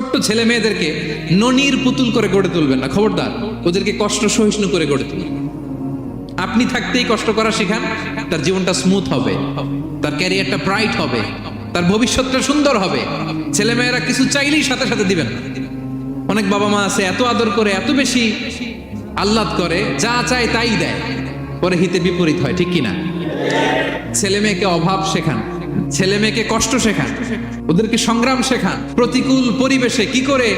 ছোট্ট ছেলে মেয়েদেরকে ননির পুতুল করে গড়ে তুলবেন না, খবরদার। ওদেরকে কষ্ট সহিষ্ণু করে গড়ে তুলবেন। আপনি থাকতেই কষ্ট করা শিখান, তার জীবনটা স্মুথ হবে, তার ক্যারিয়ারটা ব্রাইট হবে, তার ভবিষ্যৎটা সুন্দর হবে। ছেলেমেয়েরা কিছু চাইলেই সাথে সাথে দিবেন। অনেক বাবা মা আছে এত আদর করে, এত বেশি আহ্লাদ করে, যা চায় তাই দেয়, পরে হিতে বিপরীত হয়, ঠিক কিনা? ছেলে মেয়েকে অভাব শেখান, ছেলে মেয়েকে কষ্ট শেখান, ওদেরকে সংগ্রাম শেখান, প্রতিকূল পরিবেশে কি করে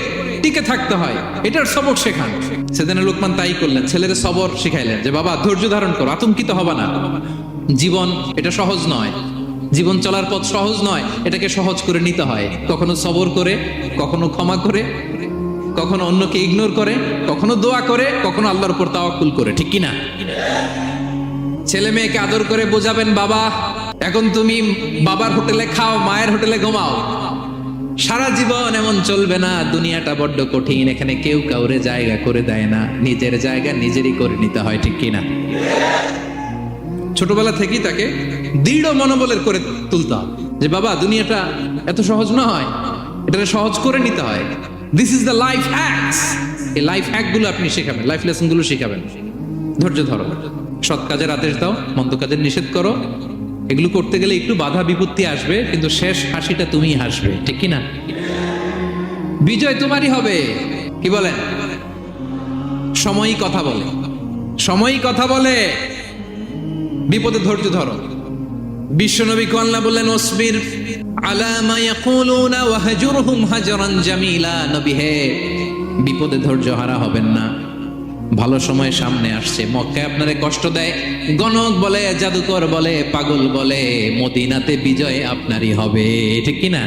টিকে থাকতে হয় এটার সবক শেখান। সেদিন লোকমান তাই করলেন, ছেলেদের সবর শিখাইলেন যে বাবা ধৈর্য ধারণ করো, আতঙ্কিত হবা না। জীবন এটা সহজ নয়, জীবন চলার পথ সহজ নয়, এটাকে সহজ করে নিতে হয়। কখনো সবর করে, কখনো ক্ষমা করে, কখনো অন্যকে ইগনোর করে, কখনো দোয়া করে, কখনো আল্লাহর উপর তাওয়াক্কুল করে, ঠিক কিনা? ছেলে মেয়েকে আদর করে বোঝাবেন, বাবা এখন তুমি বাবার হোটেলে খাও, মায়ের হোটেলে ঘুমাও। সারা জীবন এমন চলবে না, দুনিয়াটা বড্ড কঠিন, এখানে কেউ কাউরে জায়গা করে দেয় না, নিজের জায়গা নিজেরই করে নিতে হয়, ঠিক কিনা? ছোটবেলা থেকেই তাকে দৃঢ় মনোবলের করে তুলতে হবে যে বাবা দুনিয়াটা এত সহজ নয়, এটা সহজ করে নিতে হয়। This is the life hacks. এই লাইফ হ্যাক গুলো আপনি শেখাবেন, লাইফ লেসন গুলো শেখাবেন। ধৈর্য ধরো, সৎ কাজের আদেশ দাও, মন্দ কাজের নিষেধ করো। এগুলো করতে গেলে একটু বাধা বিপত্তি আসবে, কিন্তু শেষ হাসিটা তুমিই হাসবে, ঠিক কিনা? বিজয় তোমারই হবে। কি বলেন? সময়ই কথা বলে, সময়ই কথা বলে। বিপদে ধৈর্য ধরো। বিশ্বনবী আল্লাহ বললেন ওয়াসবির আলা মা ইয়াকুলুনা ওয়াহজুরহুম হাজরান জামিলা। নবী হে, বিপদে ধৈর্য হারা হবেন না। ভালো সময় সামনে আসছে, মক্কায় আপনারে কষ্ট দেয়, গণক বলে, জাদুকর বলে, পাগল বলে, মদিনাতে বিজয় আপনারই হবে, ঠিক কিনা?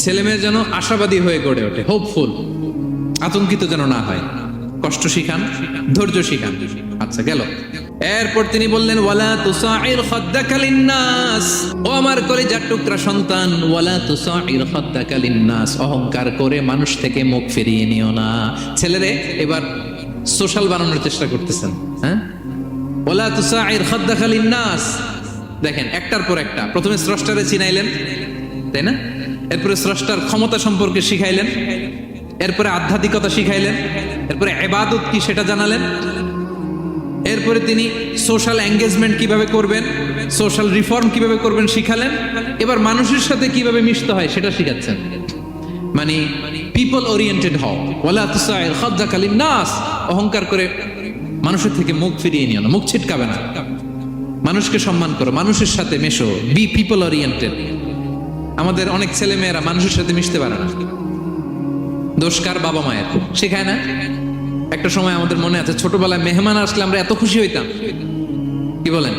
ছেলে মেয়ে যেন আশাবাদী হয়ে গড়ে ওঠে, হোপফুল, আতঙ্কিত যেন না হয়। কষ্ট শিখান, ধৈর্য শিখান। আচ্ছা গেল। এরপর তিনি বললেন ওয়ালা তুসাইর খাদ্দাকা লিন্নাস। ও আমার কলিজার টুকরা সন্তান, ওয়ালা তুসাইর খাদ্দাকা লিন্নাস। অহংকার করে মানুষ থেকে মুখ ফিরিয়ে নিও না। ছেলেরে এবার সোশ্যাল বানানোর চেষ্টা করতেছেন, হ্যাঁ? ওয়ালা তুসাইর খাদ্দাকা লিন্নাস। দেখেন একটার পর একটা, প্রথমে স্রষ্টারে চিনাইলেন, তাই না? এরপরে স্রষ্টার ক্ষমতা সম্পর্কে শিখাইলেন, এরপরে আধ্যাত্মিকতা শিখাইলেন, এরপরে ইবাদত কি সেটা জানালেন, এরপরে তিনি সোশ্যাল এঙ্গেজমেন্ট কিভাবে করবেন, সোশ্যাল রিফর্ম কিভাবে করবেন শিখালেন। এবার মানুষের সাথে কিভাবে মিশতে হয় সেটা শিখাচ্ছেন। মানে পিপল ওরিয়েন্টেড হও। ওয়ালা তুসাইর খাদ্দাকা লিন্নাস। অহংকার করে মানুষের থেকে মুখ ফিরিয়ে নিও না, মুখ ছিটকাবে না। মানুষকে সম্মান করো, মানুষের সাথে মেশো, বি পিপল ওরিয়েন্টেড। আমাদের অনেক ছেলে মেয়েরা মানুষের সাথে মিশতে পারে না। দোষ কার? বাবা মায়ের, শেখায় না। একটা সময় আমাদের মনে আছে ছোটবেলায় মেহমান আসলে আমরা এত খুশি হইতাম, কি বলেন?